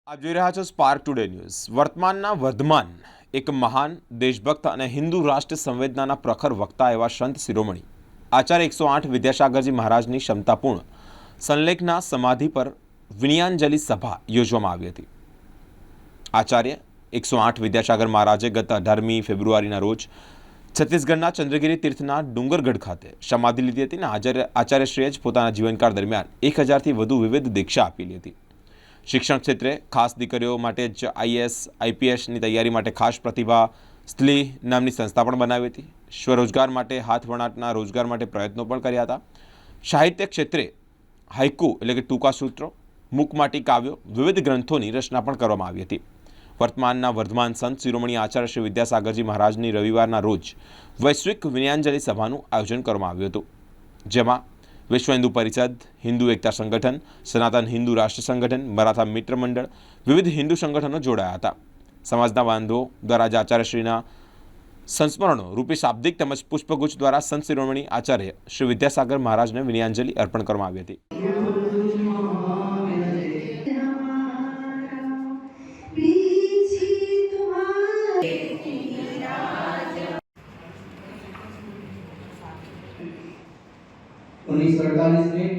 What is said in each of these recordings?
આપ જોઈ રહ્યા છો સ્પાર્ક ટુડે ન્યૂઝ। વર્તમાનના વર્ધમાન એક મહાન દેશભક્ત અને હિન્દુ રાષ્ટ્ર સંવેદનાના પ્રખર વક્તા એવા સંત શિરોમણી આચાર્ય 108 વિદ્યાસાગરજી મહારાજની ક્ષમતાપૂર્ણ સંલેખના સમાધિ પર વિનયાંજલિ સભા યોજવામાં આવી હતી। આચાર્ય 108 વિદ્યાસાગર મહારાજે ગત 18મી ફેબ્રુઆરીના રોજ છત્તીસગઢના ચંદ્રગીરી તીર્થના ડુંગરગઢ ખાતે સમાધિ લીધી હતી અને આચાર્યશ્રીએ જ પોતાના જીવનકાળ દરમિયાન 1000થી વધુ વિવિધ દીક્ષા આપેલી હતી। શિક્ષણ ક્ષેત્રે ખાસ દીકરીઓ માટે જ આઈએએસ આઈપીએસની તૈયારી માટે ખાસ પ્રતિભા સ્થલી નામની સંસ્થા પણ બનાવી હતી। સ્વરોજગાર માટે હાથ વણાટના રોજગાર માટે પ્રયત્નો પણ કર્યા હતા। સાહિત્ય ક્ષેત્રે હાઇકુ એટલે કે ટૂંકા સૂત્રો મૂકમાટી કાવ્યો વિવિધ ગ્રંથોની રચના પણ કરવામાં આવી હતી। વર્તમાનના વર્ધમાન સંત શિરોમણી આચાર્ય શ્રી વિદ્યાસાગરજી મહારાજની રવિવારના રોજ વૈશ્વિક વિનયાંજલિ સભાનું આયોજન કરવામાં આવ્યું હતું, જેમાં विश्व हिंदू परिषद, हिंदू एकता संगठन, सनातन हिंदू राष्ट्र संगठन, मराठा मित्र मंडल, विविध हिंदू संगठनों जोड़ाया था। समाजना बांधवों द्वारा आचार्यश्रीना संस्मरणों रूपी शाब्दिक तमज पुष्पगुच्छ द्वारा संत शिरोमणी आचार्य श्री विद्यासागर महाराज ने विनयांजलि अर्पण करवामां आवी हती। उन्नीस सौ 48 में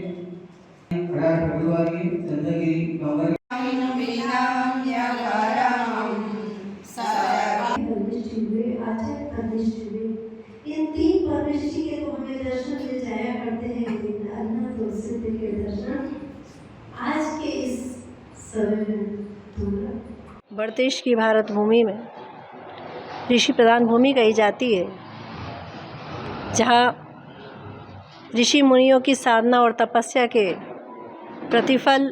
18 फरवरी चंद्रगिरी डोंगर इन 3 परमेष्ठी के तो हमें दर्शन ले जाया करते हैं, लेकिन अन्ना तुलसी के दर्शन आज के इस समय में बड़देश की भारत भूमि में ऋषि प्रधान भूमि कही जाती है, जहाँ ऋषि मुनियों की साधना और तपस्या के प्रतिफल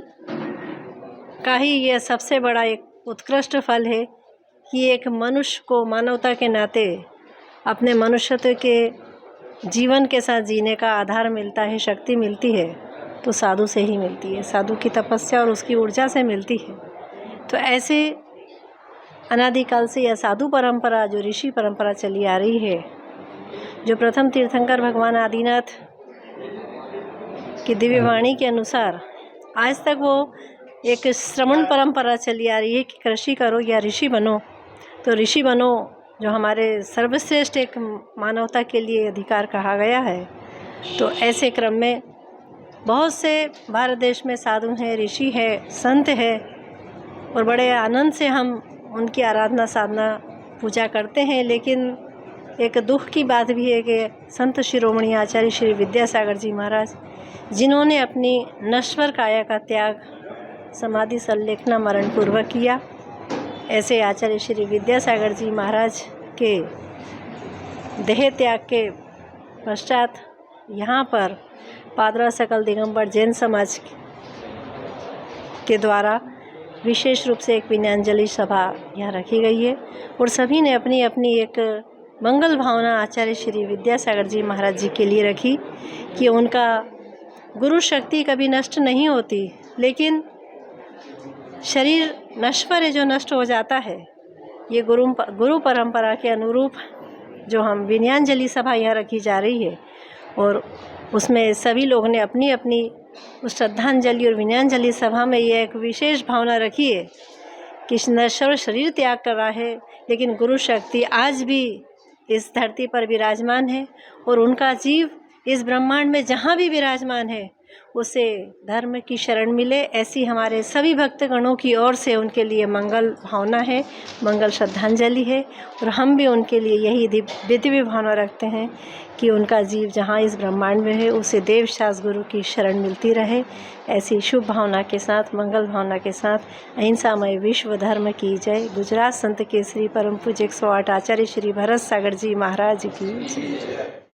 का ही यह सबसे बड़ा एक उत्कृष्ट फल है कि एक मनुष्य को मानवता के नाते अपने मनुष्यत्व के जीवन के साथ जीने का आधार मिलता है, शक्ति मिलती है, तो साधु से ही मिलती है। साधु की तपस्या और उसकी ऊर्जा से मिलती है। तो ऐसे अनादिकाल से यह साधु परंपरा, जो ऋषि परंपरा चली आ रही है, जो प्रथम तीर्थंकर भगवान आदिनाथ की दिव्य वाणी के अनुसार आज तक वो एक श्रमण परंपरा चली आ रही है कि कृषि करो या ऋषि बनो। तो ऋषि बनो जो हमारे सर्वश्रेष्ठ एक मानवता के लिए अधिकार कहा गया है। तो ऐसे क्रम में बहुत से भारत देश में साधु हैं, ऋषि है, संत है, और बड़े आनंद से हम उनकी आराधना साधना पूजा करते हैं। लेकिन एक दुख की बात भी है कि संत शिरोमणि आचार्य श्री विद्यासागर जी महाराज, जिन्होंने अपनी नश्वर काया का त्याग समाधि संलेखना मरण पूर्वक किया, ऐसे आचार्य श्री विद्यासागर जी महाराज के देह त्याग के पश्चात यहाँ पर पादरा सकल दिगंबर जैन समाज के द्वारा विशेष रूप से एक विनयांजलि सभा यहाँ रखी गई है, और सभी ने अपनी अपनी एक मंगल भावना आचार्य श्री विद्यासागर जी महाराज जी के लिए रखी कि उनका गुरु शक्ति कभी नष्ट नहीं होती, लेकिन शरीर नश्वर है जो नष्ट हो जाता है। ये गुरु परंपरा के अनुरूप जो हम विनयांजलि सभा यहाँ रखी जा रही है, और उसमें सभी लोगों ने अपनी अपनी उस श्रद्धांजलि और विनयांजलि सभा में यह एक विशेष भावना रखी है कि नश्वर शरीर त्याग कर रहा है, लेकिन गुरु शक्ति आज भी इस धरती पर विराजमान है, और उनका जीव इस ब्रह्मांड में जहाँ भी विराजमान है उसे धर्म की शरण मिले, ऐसी हमारे सभी भक्तगणों की ओर से उनके लिए मंगल भावना है, मंगल श्रद्धांजलि है। और हम भी उनके लिए यही दिव्य भावना रखते हैं कि उनका जीव जहाँ इस ब्रह्मांड में है उसे देवशास गुरु की शरण मिलती रहे। ऐसी शुभ भावना के साथ, मंगल भावना के साथ अहिंसामय विश्व धर्म की जय। गुजरात संत केसरी परम पूज्य 108 आचार्य श्री भरत सागर जी महाराज की जय।